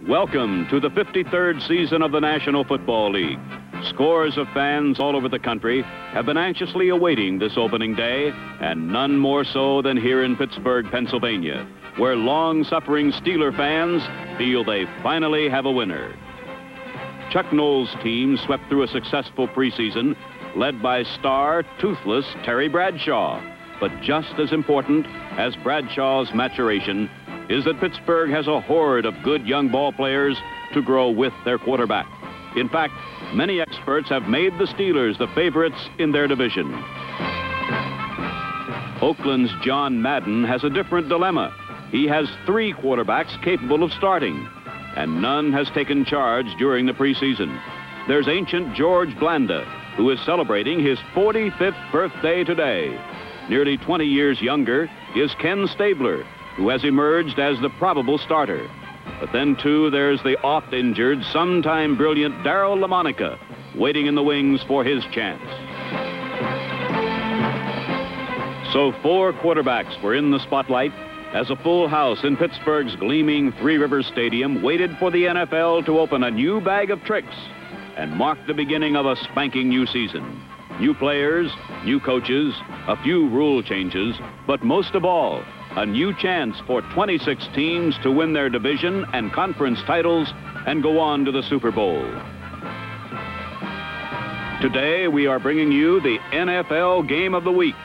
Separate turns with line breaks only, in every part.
Welcome to the 53rd season of the National Football League. Scores of fans all over the country have been anxiously awaiting this opening day, and none more so than here in Pittsburgh, Pennsylvania, where long-suffering Steeler fans feel they finally have a winner. Chuck Noll's team swept through a successful preseason, led by star, toothless Terry Bradshaw. But just as important as Bradshaw's maturation is that Pittsburgh has a horde of good young ball players to grow with their quarterback. In fact, many experts have made the Steelers the favorites in their division. Oakland's John Madden has a different dilemma. He has 3 quarterbacks capable of starting, and none has taken charge during the preseason. There's ancient George Blanda, who is celebrating his 45th birthday today. Nearly 20 years younger is Ken Stabler, who has emerged as the probable starter. But then, too, there's the oft-injured, sometime brilliant Darryl LaMonica, waiting in the wings for his chance. So 4 quarterbacks were in the spotlight as a full house in Pittsburgh's gleaming Three Rivers Stadium waited for the NFL to open a new bag of tricks and mark the beginning of a spanking new season. New players, new coaches, a few rule changes, but most of all, a new chance for 26 teams to win their division and conference titles and go on to the Super Bowl. Today, we are bringing you the NFL Game of the Week,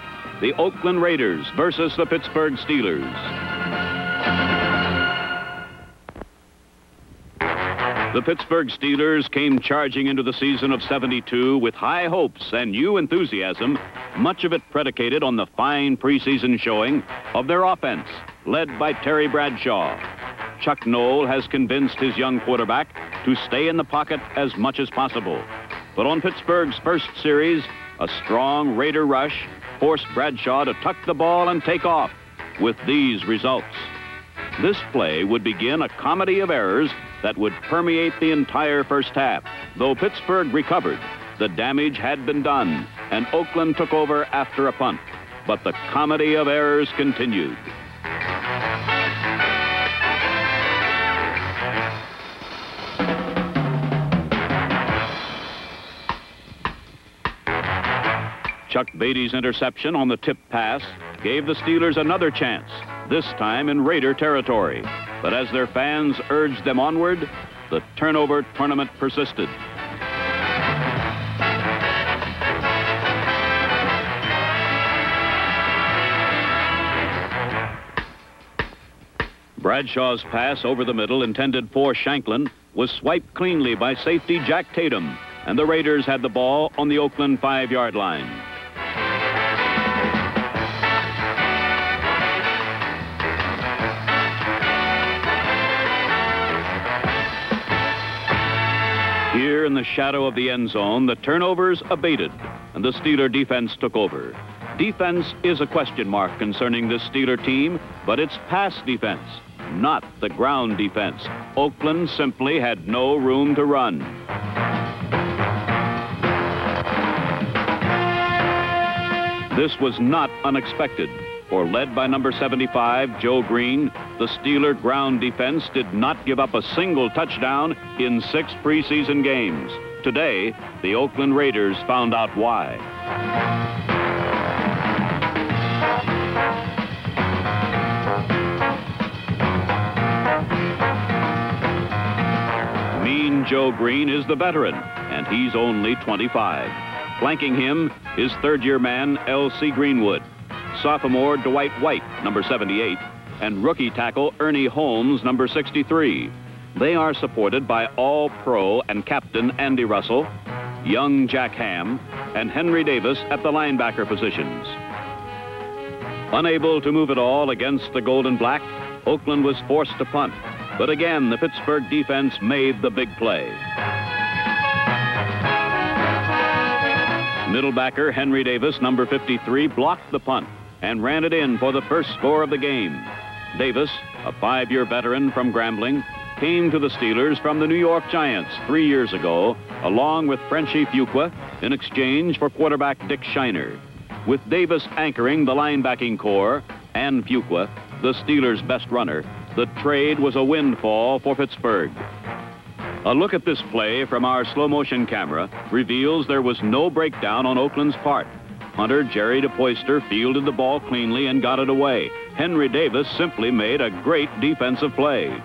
the Oakland Raiders versus the Pittsburgh Steelers. The Pittsburgh Steelers came charging into the season of '72 with high hopes and new enthusiasm, much of it predicated on the fine preseason showing of their offense, led by Terry Bradshaw. Chuck Noll has convinced his young quarterback to stay in the pocket as much as possible. But on Pittsburgh's first series, a strong Raider rush forced Bradshaw to tuck the ball and take off, with these results. This play would begin a comedy of errors that would permeate the entire first half. Though Pittsburgh recovered, the damage had been done, and Oakland took over after a punt. But the comedy of errors continued. Chuck Beatty's interception on the tip pass gave the Steelers another chance, this time in Raider territory. But as their fans urged them onward, the turnover tournament persisted. Bradshaw's pass over the middle, intended for Shanklin, was swiped cleanly by safety Jack Tatum, and the Raiders had the ball on the Oakland 5-yard line. Here in the shadow of the end zone, the turnovers abated, and the Steeler defense took over. Defense is a question mark concerning this Steeler team, but it's pass defense, not the ground defense. Oakland simply had no room to run. This was not unexpected, for led by number 75, Joe Green, the Steeler ground defense did not give up a single touchdown in 6 preseason games. Today, the Oakland Raiders found out why. Mean Joe Green is the veteran, and he's only 25. Flanking him is third-year man L.C. Greenwood, sophomore Dwight White, number 78, and rookie tackle Ernie Holmes, number 63. They are supported by All-Pro and captain Andy Russell, young Jack Ham, and Henry Davis at the linebacker positions. Unable to move it all against the Gold and Black, Oakland was forced to punt. But again, the Pittsburgh defense made the big play. Middlebacker Henry Davis, number 53, blocked the punt and ran it in for the first score of the game. Davis, a 5-year veteran from Grambling, came to the Steelers from the New York Giants 3 years ago, along with Frenchie Fuqua, in exchange for quarterback Dick Shiner. With Davis anchoring the linebacking core and Fuqua, the Steelers' best runner, The trade was a windfall for Pittsburgh. A look at this play from our slow-motion camera reveals there was no breakdown on Oakland's part. Hunter Jerry DePoyster fielded the ball cleanly and got it away. Henry Davis simply made a great defensive play.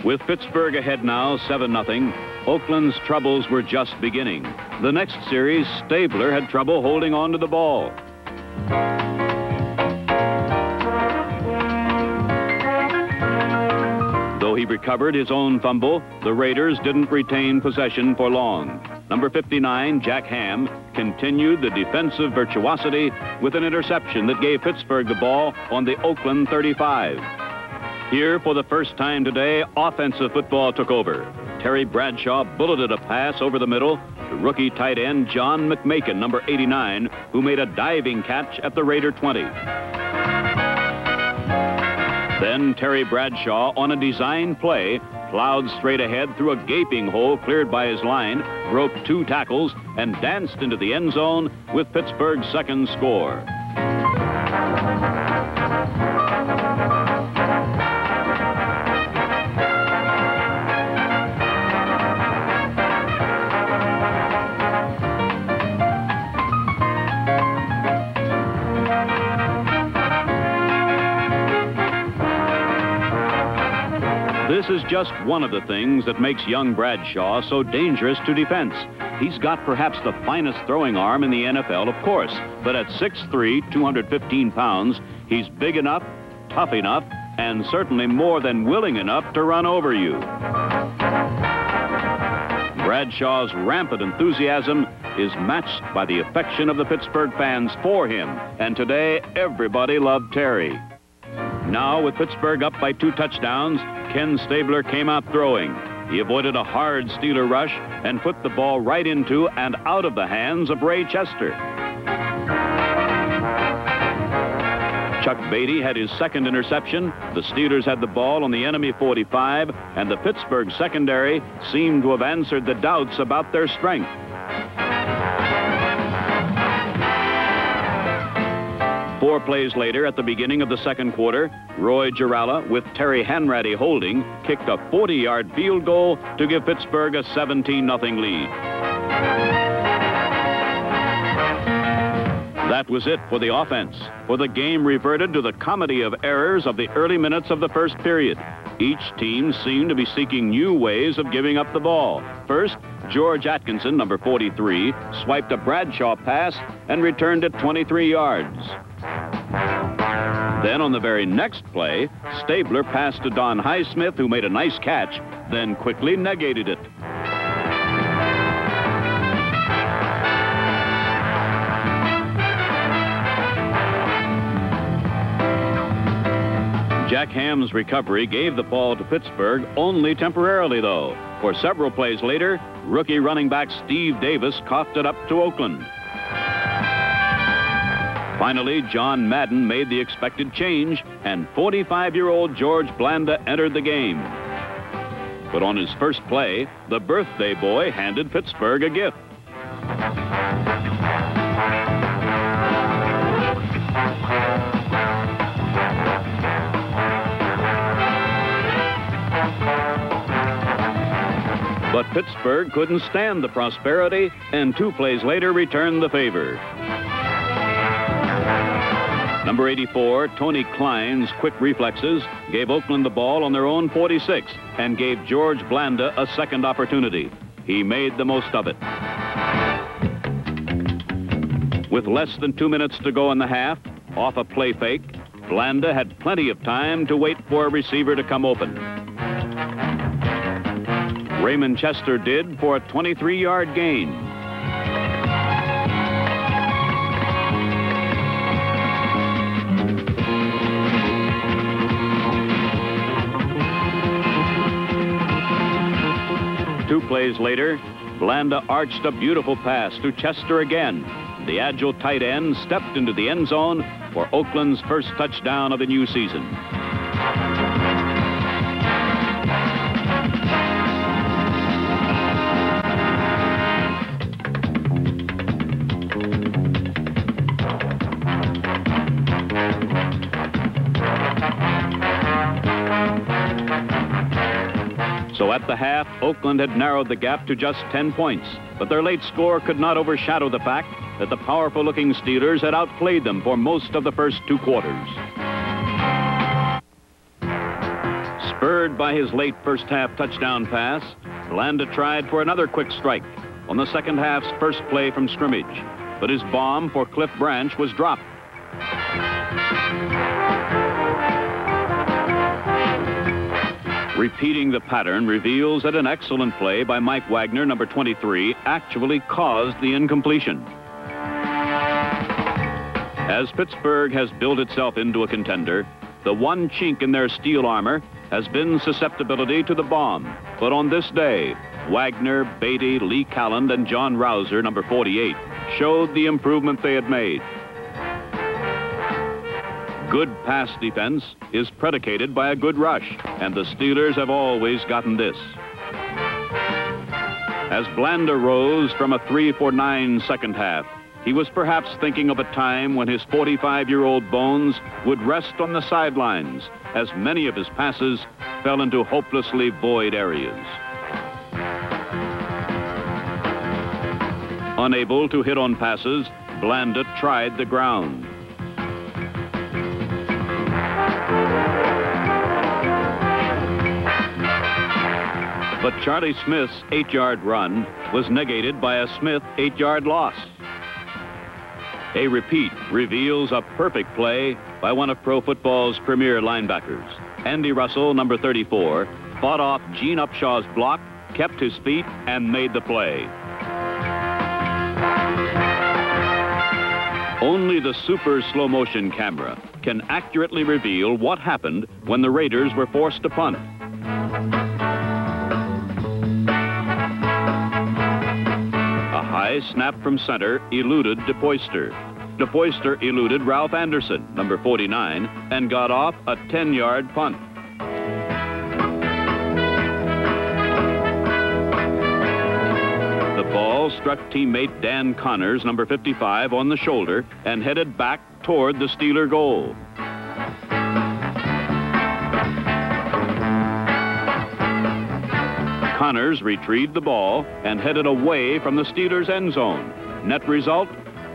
With Pittsburgh ahead now 7-0, Oakland's troubles were just beginning. The next series, Stabler had trouble holding on to the ball. Though he recovered his own fumble, the Raiders didn't retain possession for long. Number 59, Jack Ham, continued the defensive virtuosity with an interception that gave Pittsburgh the ball on the Oakland 35. Here, for the first time today, offensive football took over. Terry Bradshaw bulleted a pass over the middle to rookie tight end John McMakin, number 89, who made a diving catch at the Raider 20. Then Terry Bradshaw, on a design play, plowed straight ahead through a gaping hole cleared by his line, broke 2 tackles, and danced into the end zone with Pittsburgh's second score. This is just one of the things that makes young Bradshaw so dangerous to defense. He's got perhaps the finest throwing arm in the NFL, of course, but at 6'3", 215 pounds, he's big enough, tough enough, and certainly more than willing enough to run over you. Bradshaw's rampant enthusiasm is matched by the affection of the Pittsburgh fans for him, and today everybody loved Terry. Now, with Pittsburgh up by 2 touchdowns, Ken Stabler came out throwing. He avoided a hard Steeler rush and put the ball right into and out of the hands of Ray Chester. Chuck Beatty had his second interception. The Steelers had the ball on the enemy 45, and the Pittsburgh secondary seemed to have answered the doubts about their strength. Four plays later, at the beginning of the second quarter, Roy Giralla, with Terry Hanratty holding, kicked a 40-yard field goal to give Pittsburgh a 17-0 lead. That was it for the offense, for the game reverted to the comedy of errors of the early minutes of the first period. Each team seemed to be seeking new ways of giving up the ball. First, George Atkinson, number 43, swiped a Bradshaw pass and returned it 23 yards. Then on the very next play, Stabler passed to Don Highsmith, who made a nice catch, then quickly negated it. Jack Ham's recovery gave the ball to Pittsburgh only temporarily, though. For several plays later, rookie running back Steve Davis coughed it up to Oakland. Finally, John Madden made the expected change, and 45-year-old George Blanda entered the game. But on his first play, the birthday boy handed Pittsburgh a gift. But Pittsburgh couldn't stand the prosperity, and 2 plays later returned the favor. Number 84, Tony Klein's quick reflexes gave Oakland the ball on their own 46 and gave George Blanda a second opportunity. He made the most of it. With less than 2 minutes to go in the half, off a play fake, Blanda had plenty of time to wait for a receiver to come open. Raymond Chester did for a 23-yard gain. Two plays later, Blanda arched a beautiful pass to Chester again. The agile tight end stepped into the end zone for Oakland's first touchdown of the new season. So at the half, Oakland had narrowed the gap to just 10 points. But their late score could not overshadow the fact that the powerful-looking Steelers had outplayed them for most of the first 2 quarters. Spurred by his late first-half touchdown pass, Blanda tried for another quick strike on the second half's first play from scrimmage. But his bomb for Cliff Branch was dropped. Repeating the pattern reveals that an excellent play by Mike Wagner, number 23, actually caused the incompletion. As Pittsburgh has built itself into a contender, the one chink in their steel armor has been susceptibility to the bomb. But on this day, Wagner, Beatty, Lee Calland, and John Rouser, number 48, showed the improvement they had made. Good pass defense is predicated by a good rush, and the Steelers have always gotten this. As Blanda rose from a 3-for-9 second half, he was perhaps thinking of a time when his 45-year-old bones would rest on the sidelines, as many of his passes fell into hopelessly void areas. Unable to hit on passes, Blanda tried the ground. But Charlie Smith's 8-yard run was negated by a Smith 8-yard loss. A repeat reveals a perfect play by one of pro football's premier linebackers. Andy Russell, number 34, fought off Gene Upshaw's block, kept his feet, and made the play. Only the super slow-motion camera can accurately reveal what happened when the Raiders were forced to punt. A high snap from center eluded DePoyster. DePoyster eluded Ralph Anderson, number 49, and got off a 10-yard punt. The ball struck teammate Dan Connors, number 55, on the shoulder and headed back toward the Steeler goal. Connors retrieved the ball and headed away from the Steelers' end zone. Net result,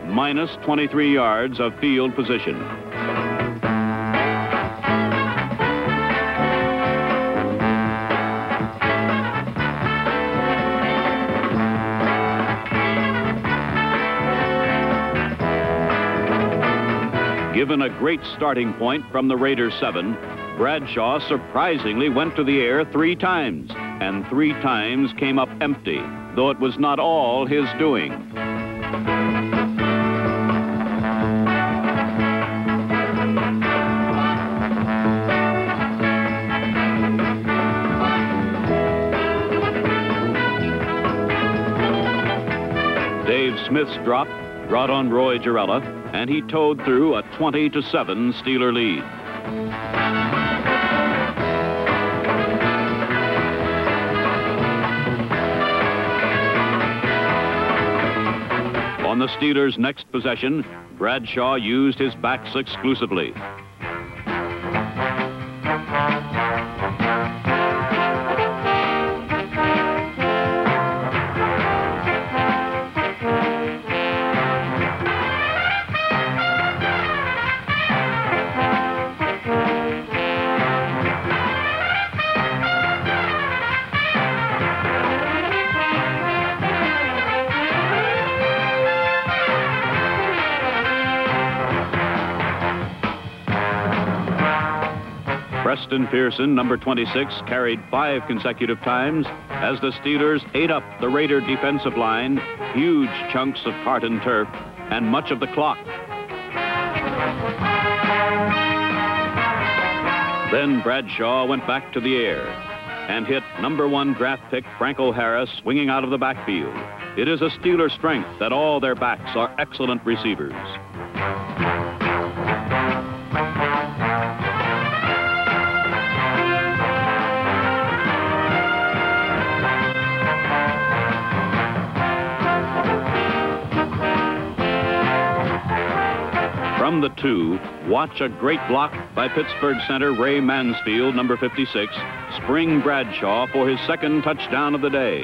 minus 23 yards of field position. Given a great starting point from the Raiders' 7, Bradshaw surprisingly went to the air 3 times, and 3 times came up empty, though it was not all his doing. Dave Smith's drop brought on Roy Girella, and he towed through a 20-7 Steeler lead. On the Steelers' next possession, Bradshaw used his backs exclusively. Preston Pearson, number 26, carried 5 consecutive times as the Steelers ate up the Raider defensive line, huge chunks of tartan turf, and much of the clock. Then Bradshaw went back to the air and hit number 1 draft pick Frank O'Hara swinging out of the backfield. It is a Steeler strength that all their backs are excellent receivers. From the 2, watch a great block by Pittsburgh center Ray Mansfield, number 56, spring Bradshaw for his second touchdown of the day.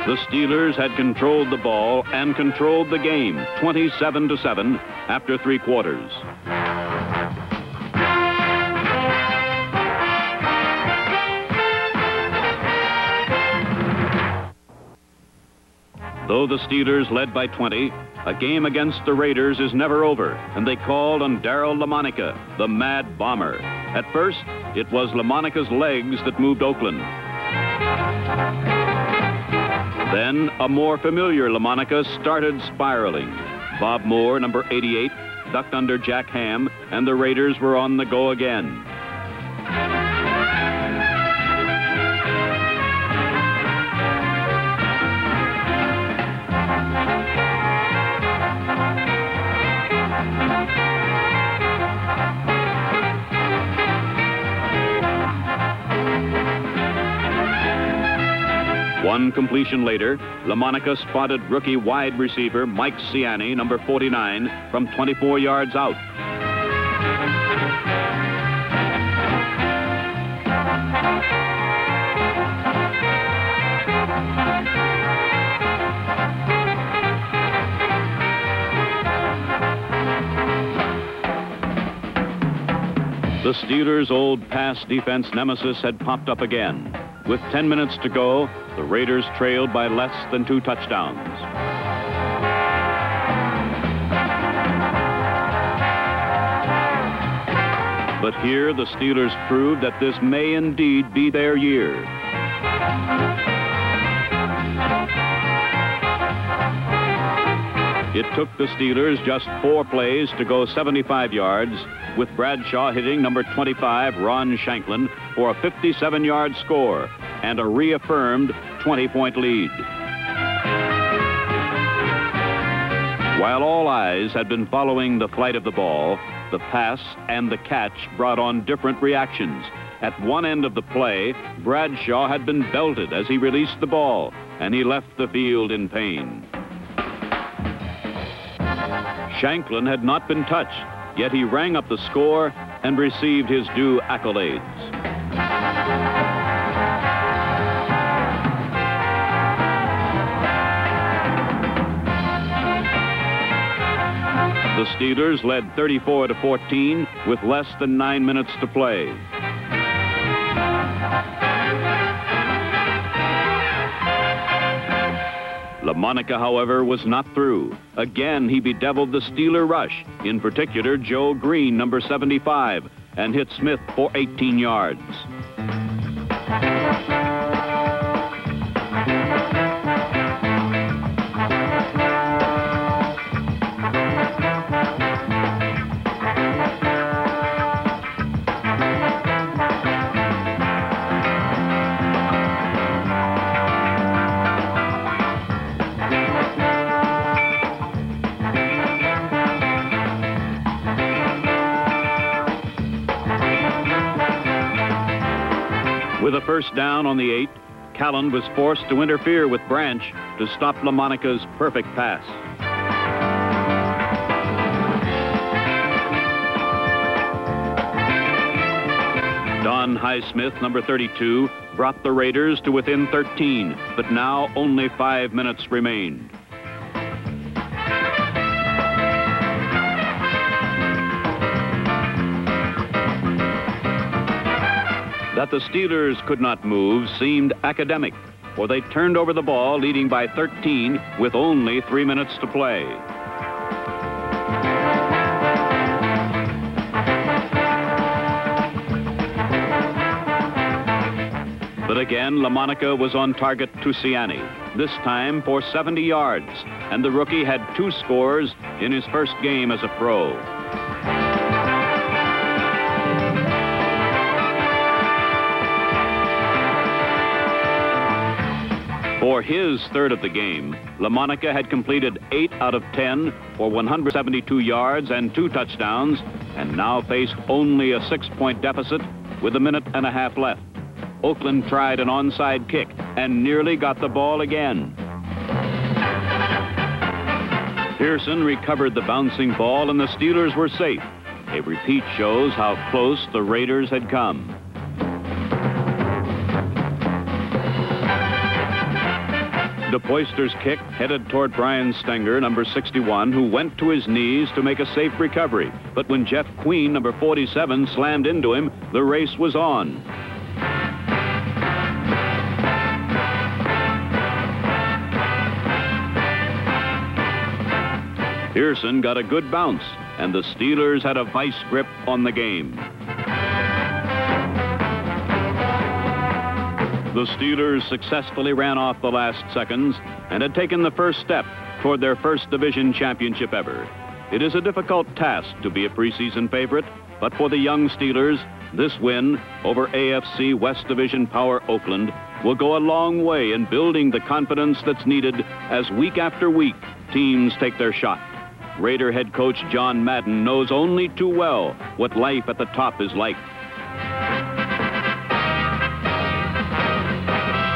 The Steelers had controlled the ball and controlled the game, 27-7 after 3 quarters. Though the Steelers led by 20, a game against the Raiders is never over, and they called on Darryl LaMonica, the Mad Bomber. At first, it was LaMonica's legs that moved Oakland. Then, a more familiar LaMonica started spiraling. Bob Moore, number 88, ducked under Jack Ham, and the Raiders were on the go again. One completion later, LaMonica spotted rookie wide receiver Mike Ciani, number 49, from 24 yards out. The Steelers' old pass defense nemesis had popped up again. With 10 minutes to go, the Raiders trailed by less than 2 touchdowns. But here the Steelers proved that this may indeed be their year. It took the Steelers just 4 plays to go 75 yards, with Bradshaw hitting number 25, Ron Shanklin, for a 57-yard score and a reaffirmed 20-point lead. While all eyes had been following the flight of the ball, the pass and the catch brought on different reactions. At one end of the play, Bradshaw had been belted as he released the ball, and he left the field in pain. Shanklin had not been touched, yet he rang up the score and received his due accolades. The Steelers led 34-14 with less than 9 minutes to play. LaMonica, however, was not through. Again, he bedeviled the Steeler rush, in particular Joe Green, number 75, and hit Smith for 18 yards. With a first down on the 8, Callan was forced to interfere with Branch to stop LaMonica's perfect pass. Don Highsmith, number 32, brought the Raiders to within 13, but now only 5 minutes remained. That the Steelers could not move seemed academic, for they turned over the ball, leading by 13 with only 3 minutes to play. But again, LaMonica was on target to Ciani, this time for 70 yards, and the rookie had 2 scores in his first game as a pro. For his third of the game, LaMonica had completed 8 out of 10 for 172 yards and 2 touchdowns, and now faced only a 6-point deficit with a minute and a half left. Oakland tried an onside kick and nearly got the ball again. Pearson recovered the bouncing ball and the Steelers were safe. A repeat shows how close the Raiders had come. DePoyster's kick headed toward Brian Stenger, number 61, who went to his knees to make a safe recovery. But when Jeff Queen, number 47, slammed into him, the race was on. Pearson got a good bounce, and the Steelers had a vice grip on the game. The Steelers successfully ran off the last seconds and had taken the first step toward their first division championship ever. It is a difficult task to be a preseason favorite, but for the young Steelers, this win over AFC West Division power Oakland will go a long way in building the confidence that's needed as week after week teams take their shot. Raider head coach John Madden knows only too well what life at the top is like.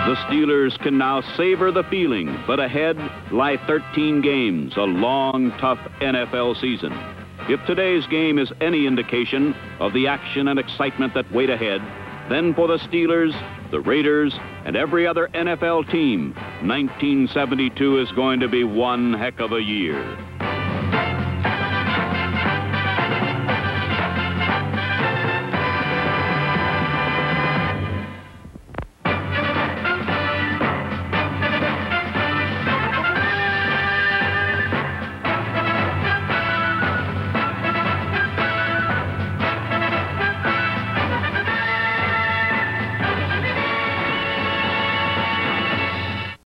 The Steelers can now savor the feeling, but ahead lie 13 games, a long, tough NFL season. If today's game is any indication of the action and excitement that wait ahead, then for the Steelers, the Raiders, and every other NFL team, 1972 is going to be one heck of a year.